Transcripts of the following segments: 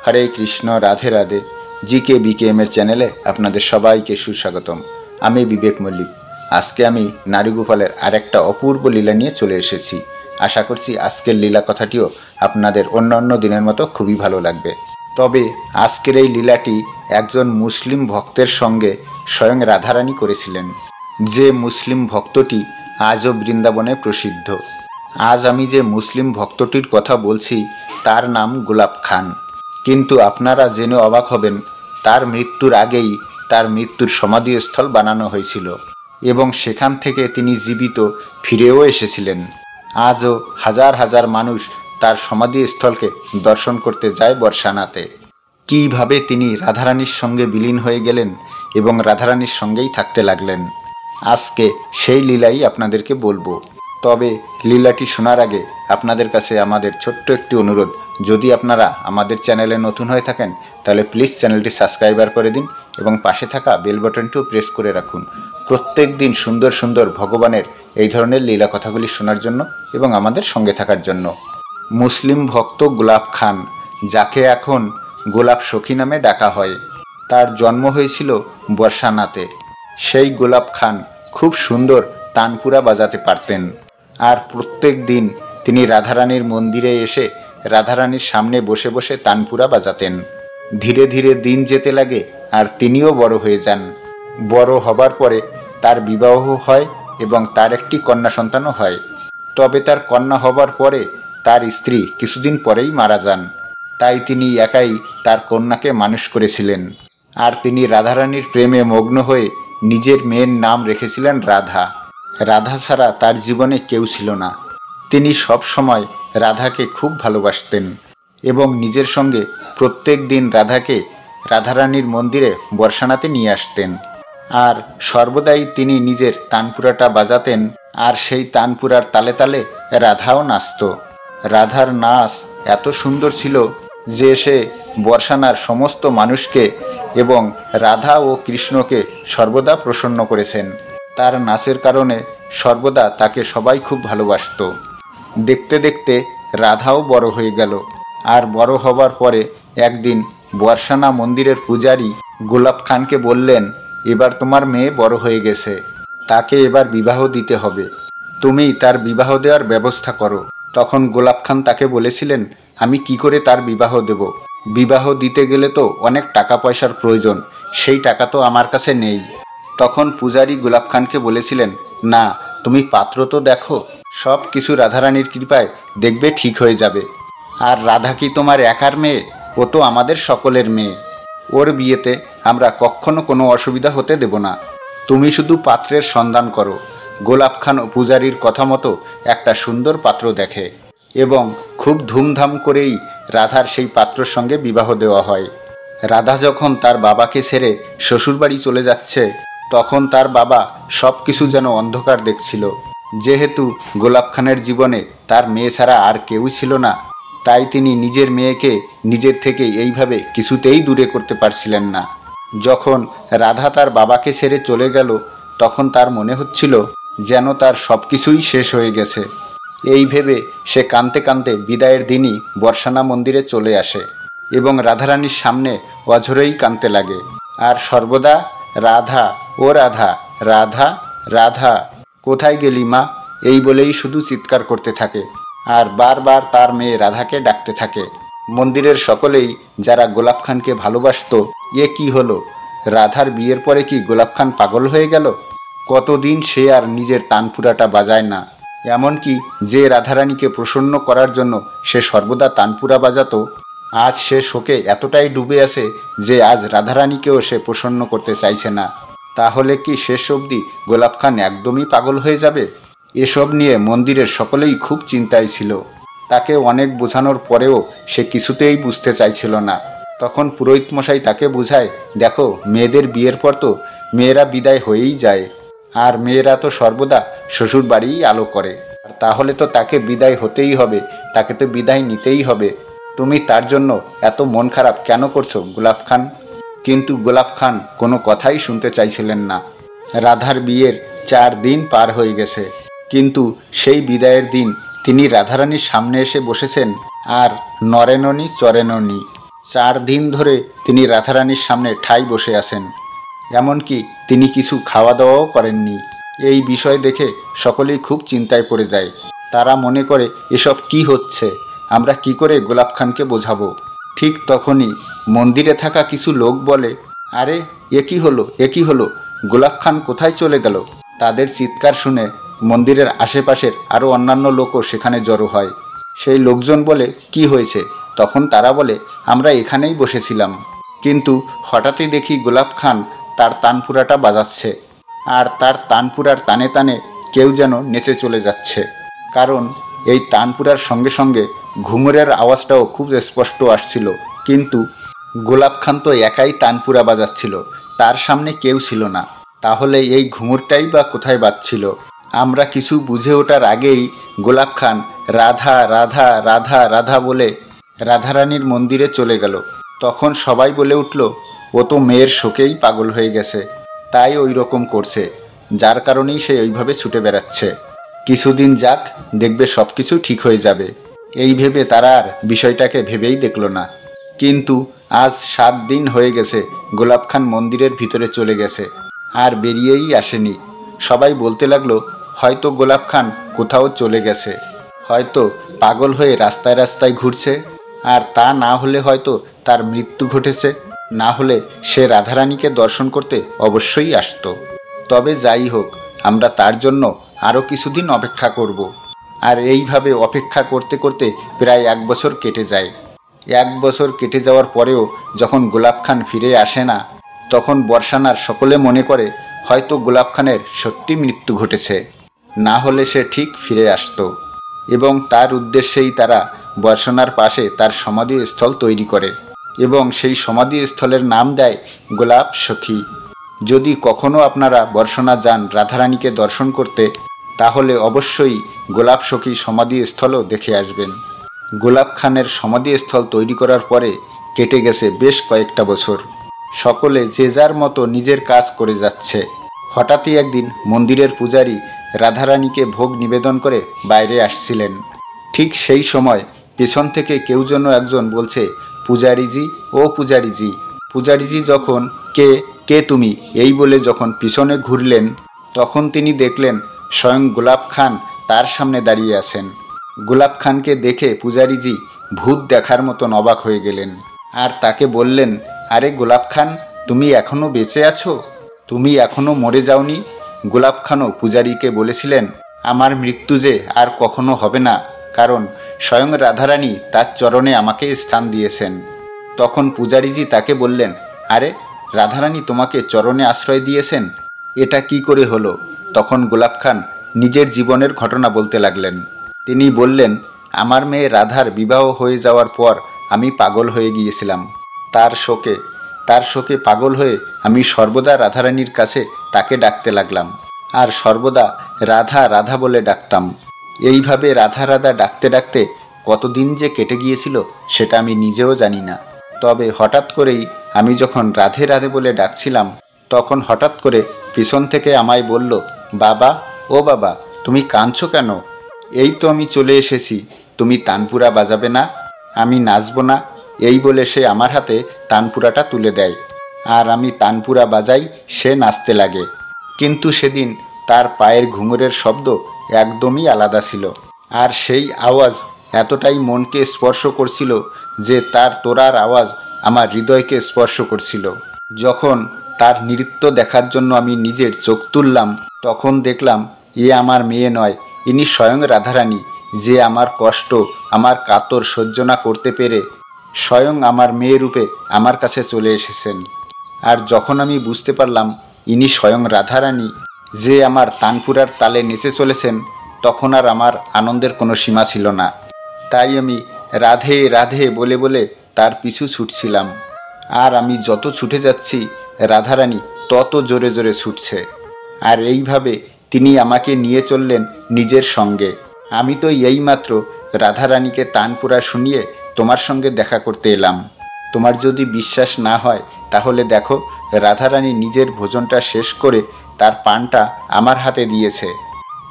হরে Krishna, Radhe Radhe. GK BKM এর চ্যানেলে আপনাদের সবাইকে সুস্বাগতম। আমি বিবেক মল্লিক। আজকে আমি নারীগোপালের আরেকটা অপূর্ব লীলা নিয়ে চলে এসেছি। আশা করছি আজকের লীলা কথাটিও আপনাদের অন্যান্য দিনের মতো খুবই ভালো লাগবে। তবে আজকের এই লীলাটি একজন মুসলিম ভক্তের সঙ্গে স্বয়ং রাধারানী করেছিলেন, যে মুসলিম ভক্তটি আজও বৃন্দাবনে প্রসিদ্ধ। আজ আমি যে মুসলিম ভক্তটির কথা বলছি তার নাম গোলাপ খান। কিন্তু আপনারা জেনে অবাক হবেন, তার মৃত্যুর আগেই তার মৃত্যুর সমাধিস্থল বানানো হয়েছিল এবং সেখান থেকে তিনি জীবিত ফিরেও এসেছিলেন। আজও হাজার হাজার মানুষ তার সমাধিস্থলকে দর্শন করতে যায় বর্ষানাতে। কীভাবে তিনি রাধারানীর সঙ্গে বিলীন হয়ে গেলেন এবং রাধারানীর সঙ্গেই থাকতে লাগলেন, আজকে সেই লীলাই আপনাদেরকে বলবো। তবে লীলাটি শোনার আগে আপনাদের কাছে আমাদের ছোট্ট একটি অনুরোধ, যদি আপনারা আমাদের চ্যানেলে নতুন হয়ে থাকেন তাহলে প্লিজ চ্যানেলটি সাবস্ক্রাইবার করে দিন এবং পাশে থাকা বেল বাটনটিও প্রেস করে রাখুন প্রত্যেক দিন সুন্দর সুন্দর ভগবানের এই ধরনের লীলা কথাগুলি শোনার জন্য এবং আমাদের সঙ্গে থাকার জন্য। মুসলিম ভক্ত গোলাপ খান, যাকে এখন গোলাপ সখী নামে ডাকা হয়, তার জন্ম হয়েছিল বর্ষানাতে। সেই গোলাপ খান খুব সুন্দর তানপুরা বাজাতে পারতেন, আর প্রত্যেক দিন তিনি রাধারানীর মন্দিরে এসে রাধারানীর সামনে বসে বসে তানপুরা বাজাতেন। ধীরে ধীরে দিন যেতে লাগে আর তিনিও বড় হয়ে যান। বড় হবার পরে তার বিবাহ হয় এবং তার একটি কন্যা সন্তানও হয়। তবে তার কন্যা হবার পরে তার স্ত্রী কিছুদিন পরেই মারা যান। তাই তিনি একাই তার কন্যাকে মানুষ করেছিলেন, আর তিনি রাধারানীর প্রেমে মগ্ন হয়ে নিজের মেয়ের নাম রেখেছিলেন রাধা। রাধা ছাড়া তার জীবনে কেউ ছিল না। তিনি সব সময় রাধাকে খুব ভালোবাসতেন এবং নিজের সঙ্গে প্রত্যেক দিন রাধাকে রাধারানীর মন্দিরে বর্ষানাতে নিয়ে আসতেন। আর সর্বদাই তিনি নিজের তানপুরাটা বাজাতেন, আর সেই তানপুরার তালে তালে রাধাও নাচত। রাধার নাচ এত সুন্দর ছিল যে সে বর্ষানার সমস্ত মানুষকে এবং রাধা ও কৃষ্ণকে সর্বদা প্রসন্ন করেছেন। তার নাচের কারণে সর্বদা তাকে সবাই খুব ভালোবাসত। দেখতে দেখতে রাধাও বড় হয়ে গেল, আর বড় হবার পরে একদিন বর্ষানা মন্দিরের পূজারী গোলাপ খানকে বললেন, এবার তোমার মেয়ে বড় হয়ে গেছে, তাকে এবার বিবাহ দিতে হবে, তুমি তার বিবাহ দেওয়ার ব্যবস্থা করো। তখন গোলাপ খান তাকে বলেছিলেন, আমি কি করে তার বিবাহ দেব? বিবাহ দিতে গেলে তো অনেক টাকা পয়সার প্রয়োজন, সেই টাকা তো আমার কাছে নেই। তখন পূজারী গোলাপ খানকে বলেছিলেন, না, তুমি পাত্র তো দেখো, সব কিছু রাধারানীর কৃপায় দেখবে ঠিক হয়ে যাবে। আর রাধা কি তোমার একার মেয়ে? ও তো আমাদের সকলের মেয়ে। ওর বিয়েতে আমরা কখনো কোনো অসুবিধা হতে দেব না। তুমি শুধু পাত্রের সন্ধান করো। গোলাপ খান ও পূজারীর কথা মতো একটা সুন্দর পাত্র দেখে এবং খুব ধুমধাম করেই রাধার সেই পাত্রর সঙ্গে বিবাহ দেওয়া হয়। রাধা যখন তার বাবাকে ছেড়ে শ্বশুরবাড়ি চলে যাচ্ছে, তখন তার বাবা সব কিছু যেন অন্ধকার দেখছিল। যেহেতু গোলাপ খানের জীবনে তার মেয়ে ছাড়া আর কেউই ছিল না, তাই তিনি নিজের মেয়েকে নিজের থেকে এইভাবে কিছুতেই দূরে করতে পারছিলেন না। যখন রাধা তার বাবাকে ছেড়ে চলে গেল, তখন তার মনে হচ্ছিল যেন তার সব কিছুই শেষ হয়ে গেছে। এই ভেবে সে কাঁদতে কাঁদতে বিদায়ের দিনই বর্ষানা মন্দিরে চলে আসে এবং রাধারানীর সামনে অঝরেই কাঁদতে লাগে, আর সর্বদা রাধা ও রাধা, রাধা রাধা, কোথায় গেলি মা, এই বলেই শুধু চিৎকার করতে থাকে আর বারবার তার মেয়ে রাধাকে ডাকতে থাকে। মন্দিরের সকলেই যারা গোলাপ খানকে ভালোবাসত, এ কি হলো, রাধার বিয়ের পরে কি গোলাপ খান পাগল হয়ে গেল? কতদিন সে আর নিজের তানপুরাটা বাজায় না। এমনকি যে রাধারানীকে প্রসন্ন করার জন্য সে সর্বদা তানপুরা বাজাতো, আজ সে শোকে এতটাই ডুবে আছে যে আজ রাধারানীকেও সে প্রসন্ন করতে চাইছে না। তাহলে কি শেষ অবধি গোলাপ খান একদমই পাগল হয়ে যাবে? এসব নিয়ে মন্দিরের সকলেই খুব চিন্তায় ছিল। তাকে অনেক বোঝানোর পরেও সে কিছুতেই বুঝতে চাইছিল না। তখন পুরোহিত মশাই তাকে বুঝায়, দেখো, মেয়েদের বিয়ের পর তো মেয়েরা বিদায় হয়েই যায়, আর মেয়েরা তো সর্বদা শ্বশুর বাড়িই আলো করে, আর তাহলে তো তাকে বিদায় হতেই হবে, তাকে তো বিদায় নিতেই হবে। তুমি তার জন্য এত মন খারাপ কেন করছো গোলাপ খান? কিন্তু গোলাপ খান কোনো কথাই শুনতে চাইছিলেন না। রাধার বিয়ের 4 দিন পার হয়ে গেছে, কিন্তু সেই বিদায়ের দিন তিনি রাধারানীর সামনে এসে বসেছেন আর নরেননি চরেননি, 4 দিন ধরে তিনি রাধারানীর সামনে ঠাই বসে আছেন, এমনকি তিনি কিছু খাওয়া দাওয়াও করেননি। এই বিষয় দেখে সকলেই খুব চিন্তায় পড়ে যায়। তারা মনে করে এসব কি হচ্ছে, আমরা কি করে গোলাপ খানকে বোঝাবো। ঠিক তখনই মন্দিরে থাকা কিছু লোক বলে, আরে এ কি হলো, গোলাপ খান কোথায় চলে গেল। তাদের চিৎকার শুনে মন্দিরের আশেপাশের আরও অন্যান্য লোকও সেখানে জড়ো হয়। সেই লোকজন বলে, কি হয়েছে? তখন তারা বলে, আমরা এখানেই বসেছিলাম, কিন্তু হঠাৎই দেখি গোলাপ খান তার তানপুরাটা বাজাচ্ছে, আর তার তানপুরার টানে টানে কেউ যেন নেচে চলে যাচ্ছে। কারণ এই তানপুরার সঙ্গে সঙ্গে ঘুঙুরের আওয়াজটাও খুব স্পষ্ট আসছিল, কিন্তু গোলাপ খান তো একাই তানপুরা বাজাচ্ছিল, তার সামনে কেউ ছিল না। তাহলে এই ঘুঙুরটাই বা কোথায় বাজছিল? আমরা কিছু বুঝে ওঠার আগেই গোলাপ খান রাধা রাধা রাধা রাধা বলে রাধারানীর মন্দিরে চলে গেল। তখন সবাই বলে উঠল, ও তো মেয়ের শোকেই পাগল হয়ে গেছে, তাই ওই রকম করছে, যার কারণেই সে ওইভাবে ছুটে বেড়াচ্ছে। কিছুদিন যাক, দেখবে সব কিছু ঠিক হয়ে যাবে। এই ভেবে তারা আর বিষয়টাকে ভেবেই দেখল না। কিন্তু আজ 7 দিন হয়ে গেছে গোলাপ খান মন্দিরের ভিতরে চলে গেছে, আর বেরিয়েই আসেনি। সবাই বলতে লাগলো, হয়তো গোলাপ খান কোথাও চলে গেছে, হয়তো পাগল হয়ে রাস্তায় রাস্তায় ঘুরছে, আর তা না হলে হয়তো তার মৃত্যু ঘটেছে, না হলে সে রাধারানীকে দর্শন করতে অবশ্যই আসতো। তবে যাই হোক, আমরা তার জন্য আরও কিছুদিন অপেক্ষা করব। আর এইভাবে অপেক্ষা করতে করতে প্রায় 1 বছর কেটে যায়। 1 বছর কেটে যাওয়ার পরেও যখন গোলাপ খান ফিরে আসে না, তখন বর্ষানার সকলে মনে করে হয়তো গোলাপ খানের সত্যি মৃত্যু ঘটেছে, না হলে সে ঠিক ফিরে আসতো। এবং তার উদ্দেশ্যেই তারা বর্ষানার পাশে তার সমাধিস্থল তৈরি করে এবং সেই সমাধিস্থলের নাম দেয় গোলাপ সখী। যদি কখনো আপনারা বর্ষানা যান রাধারানীকে দর্শন করতে, তাহলে অবশ্যই গোলাপ সখী সমাধিস্থলও দেখে আসবেন। গোলাপ খানের সমাধিস্থল তৈরি করার পরে কেটে গেছে বেশ কয়েকটা বছর। সকলে যে যার মতো নিজের কাজ করে যাচ্ছে। হঠাৎই একদিন মন্দিরের পূজারী রাধারানীকে ভোগ নিবেদন করে বাইরে আসছিলেন। ঠিক সেই সময় পেছন থেকে কেউ যেন একজন বলছে, পূজারীজি, ও পূজারীজি। পূজারীজি যখন কে কে তুমি এই বলে যখন পিছনে ঘুরলেন, তখন তিনি দেখলেন স্বয়ং গোলাপ খান তার সামনে দাঁড়িয়ে আছেন। গোলাপ খানকে দেখে পূজারীজি ভূত দেখার মতন অবাক হয়ে গেলেন, আর তাকে বললেন, আরে গোলাপ খান, তুমি এখনও বেঁচে আছো? তুমি এখনও মরে যাওনি? গোলাপ খানও পূজারীকে বলেছিলেন, আমার মৃত্যু যে আর কখনো হবে না, কারণ স্বয়ং রাধারানী তার চরণে আমাকে স্থান দিয়েছেন। তখন পূজারীজি তাকে বললেন, আরে রাধারানী তোমাকে চরণে আশ্রয় দিয়েছেন, এটা কি করে হলো? তখন গোলাপ খান নিজের জীবনের ঘটনা বলতে লাগলেন। তিনি বললেন, আমার মেয়ে রাধার বিবাহ হয়ে যাওয়ার পর আমি পাগল হয়ে গিয়েছিলাম। তার শোকে পাগল হয়ে আমি সর্বদা রাধারানীর কাছে তাকে ডাকতে লাগলাম, আর সর্বদা রাধা রাধা বলে ডাকতাম। এইভাবে রাধা রাধা ডাকতে ডাকতে কতদিন যে কেটে গিয়েছিল সেটা আমি নিজেও জানি না। তবে হঠাৎ করেই আমি যখন রাধে রাধে বলে ডাকছিলাম, তখন হঠাৎ করে পিছন থেকে আমায় বলল, বাবা, ও বাবা, তুমি কাঁদছো কেন? এই তো আমি চলে এসেছি, তুমি তানপুরা বাজাবে না? আমি নাচবো না? এই বলে সে আমার হাতে তানপুরাটা তুলে দেয়, আর আমি তানপুরা বাজাই, সে নাচতে লাগে। কিন্তু সেদিন তার পায়ের ঘুঙুরের শব্দ একদমই আলাদা ছিল, আর সেই আওয়াজ এতটাই মনকে স্পর্শ করছিল যে তার তোড়ার আওয়াজ আমার হৃদয়কে স্পর্শ করছিল। যখন তার নৃত্য দেখার জন্য আমি নিজের চোখ তুললাম, তখন দেখলাম এ আমার মেয়ে নয়, ইনি স্বয়ং রাধারানী, যে আমার কষ্ট, আমার কাতর সহ্য না করতে পেরে স্বয়ং আমার মেয়ে রূপে আমার কাছে চলে এসেছেন। আর যখন আমি বুঝতে পারলাম ইনি স্বয়ং রাধারানী, যে আমার তানপুরার তালে নেচে চলেছেন, তখন আর আমার আনন্দের কোনো সীমা ছিল না। তাই আমি রাধে রাধে বলে বলে তার পিছু ছুটছিলাম। আর আমি যত ছুটে যাচ্ছি, রাধারানী তত জোরে জোরে ছুটছে। আর এইভাবে তিনি আমাকে নিয়ে চললেন নিজের সঙ্গে। আমি তো এইমাত্র রাধারানীকে তানপুরা শুনিয়ে তোমার সঙ্গে দেখা করতে এলাম। তোমার যদি বিশ্বাস না হয়, তাহলে দেখো, রাধারানী নিজের ভোজনটা শেষ করে তার পানটা আমার হাতে দিয়েছে।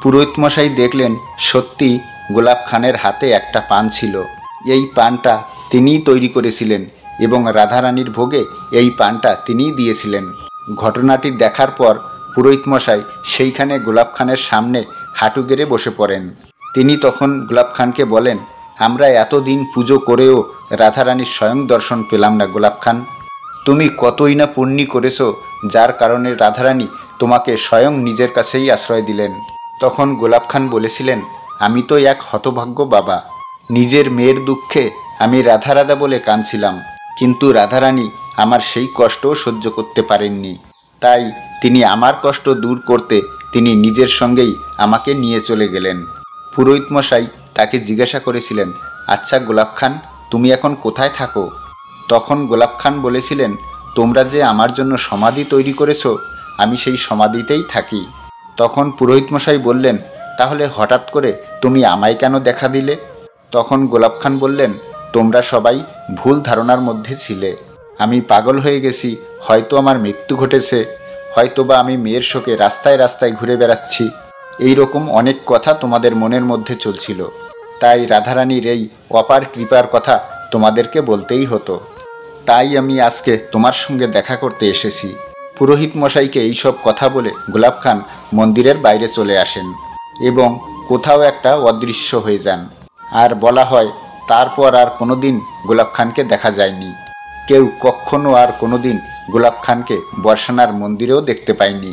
পুরোহিত মশাই দেখলেন সত্যি গোলাপ খানের হাতে একটা পান ছিল। এই পানটা তিনিই তৈরি করেছিলেন। এবং রাধারানীর ভোগে এই পানটা তিনিই দিয়েছিলেন। ঘটনাটি দেখার পর পুরোহিত মশাই সেইখানে গোলাপ খানের সামনে হাঁটু গেড়ে বসে পড়েন। তিনি তখন গোলাপ খানকে বলেন, আমরা এতদিন পুজো করেও রাধারানীর স্বয়ং দর্শন পেলাম না গোলাপ খান। তুমি কতই না পুণ্যি করেছো, যার কারণে রাধারানী তোমাকে স্বয়ং নিজের কাছেই আশ্রয় দিলেন। তখন গোলাপ খান বলেছিলেন, আমি তো এক হতভাগ্য বাবা। নিজের মেয়ের দুঃখে আমি রাধা রাধা বলে কাঁদছিলাম, কিন্তু রাধারানী আমার সেই কষ্টও সহ্য করতে পারেননি। তাই তিনি আমার কষ্ট দূর করতে তিনি নিজের সঙ্গেই আমাকে নিয়ে চলে গেলেন। পুরোহিত মশাই তাকে জিজ্ঞাসা করেছিলেন, আচ্ছা গোলাপ খান, তুমি এখন কোথায় থাকো? তখন গোলাপ খান বলেছিলেন, তোমরা যে আমার জন্য সমাধি তৈরি করেছো, আমি সেই সমাধিতেই থাকি। তখন পুরোহিত মশাই বললেন, তাহলে হঠাৎ করে তুমি আমায় কেন দেখা দিলে? তখন গোলাপ খান বললেন, তোমরা সবাই ভুল ধারণার মধ্যে ছিলে। আমি পাগল হয়ে গেছি, হয়তো আমার মৃত্যু ঘটেছে, হয়তোবা আমি মেয়ের শোকে রাস্তায় রাস্তায় ঘুরে বেড়াচ্ছি। এই রকম অনেক কথা তোমাদের মনের মধ্যে চলছিল। তাই রাধারানীর এই অপার কৃপার কথা তোমাদেরকে বলতেই হতো। তাই আমি আজকে তোমার সঙ্গে দেখা করতে এসেছি। পুরোহিত মশাইকে এইসব কথা বলে গোলাপ খান মন্দিরের বাইরে চলে আসেন এবং কোথাও একটা অদৃশ্য হয়ে যান। আর বলা হয়, তারপর আর কোনোদিন গোলাপ খানকে দেখা যায়নি। কেউ কখনো আর কোনোদিন গোলাপ খানকে বর্ষানার মন্দিরেও দেখতে পায়নি।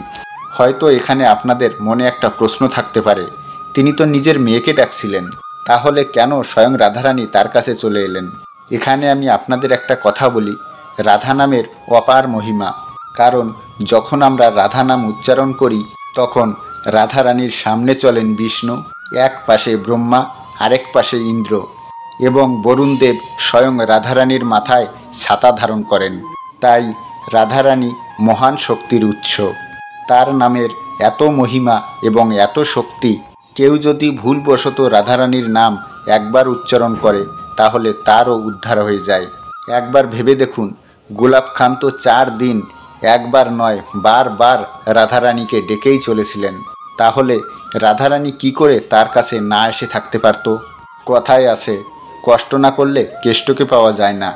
হয়তো এখানে আপনাদের মনে একটা প্রশ্ন থাকতে পারে, তিনি তো নিজের মেয়েকে ডাকছিলেন, তাহলে কেন স্বয়ং রাধারানী তার কাছে চলে এলেন? এখানে আমি আপনাদের একটা কথা বলি, রাধা নামের অপার মহিমা। কারণ যখন আমরা রাধা নাম উচ্চারণ করি, তখন রাধারানীর সামনে চলেন বিষ্ণু, এক পাশে ব্রহ্মা, আরেক পাশে ইন্দ্র, এবং বরুণদেব স্বয়ং রাধারানীর মাথায় ছাতা ধারণ করেন। তাই রাধারানী মহান শক্তির উৎস। তার নামের এত মহিমা এবং এত শক্তি, কেউ যদি ভুলবশত রাধারানীর নাম একবার উচ্চারণ করে, তাহলে তারও উদ্ধার হয়ে যায়। একবার ভেবে দেখুন, গোলাপ খান তো 4 দিন একবার নয় বারবার রাধারানীকে ডেকেই চলেছিলেন। তাহলে রাধারানী কি করে তার কাছে না এসে থাকতে পারত? কথায় আছে, কষ্ট না করলে কেষ্টকে পাওয়া যায় না।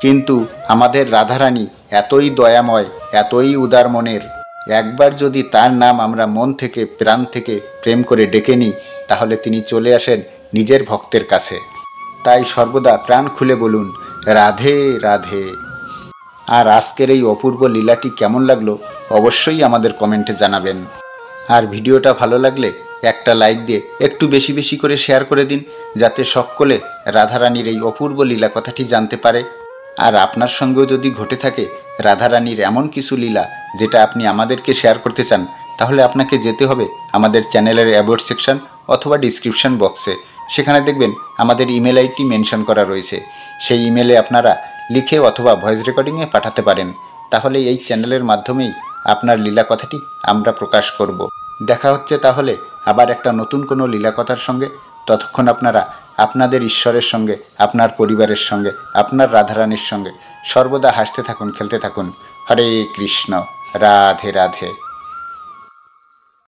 কিন্তু আমাদের রাধারানী এতই দয়াময়, এতই উদার মনের, একবার যদি তার নাম আমরা মন থেকে প্রাণ থেকে প্রেম করে ডেকে নিই, তাহলে তিনি চলে আসেন নিজের ভক্তের কাছে। তাই সর্বদা প্রাণ খুলে বলুন, রাধে রাধে। আর আজকের এই অপূর্ব লীলাটি কেমন লাগলো অবশ্যই আমাদের কমেন্টে জানাবেন। আর ভিডিওটা ভালো লাগলে একটা লাইক দিয়ে একটু বেশি বেশি করে শেয়ার করে দিন, যাতে সকলে রাধারানীর এই অপূর্ব লীলা কথাটি জানতে পারে। আর আপনার সঙ্গেও যদি ঘটে থাকে রাধারানীর এমন কিছু লীলা যেটা আপনি আমাদেরকে শেয়ার করতে চান, তাহলে আপনাকে যেতে হবে আমাদের চ্যানেলের অ্যাবাউট সেকশন অথবা ডিসক্রিপশন বক্সে। সেখানে দেখবেন আমাদের ইমেল আইডি মেনশন করা রয়েছে। সেই ইমেলে আপনারা লিখে অথবা ভয়েস রেকর্ডিংয়ে পাঠাতে পারেন। তাহলে এই চ্যানেলের মাধ্যমেই আপনার লীলা কথাটি আমরা প্রকাশ করব। দেখা হচ্ছে তাহলে আবার একটা নতুন কোনো লীলা কথার সঙ্গে। ততক্ষণ আপনারা আপনাদের ঈশ্বরের সঙ্গে, আপনার পরিবারের সঙ্গে, আপনার রাধারানীর সঙ্গে সর্বদা হাসতে থাকুন, খেলতে থাকুন। হরে কৃষ্ণ, রাধে রাধে।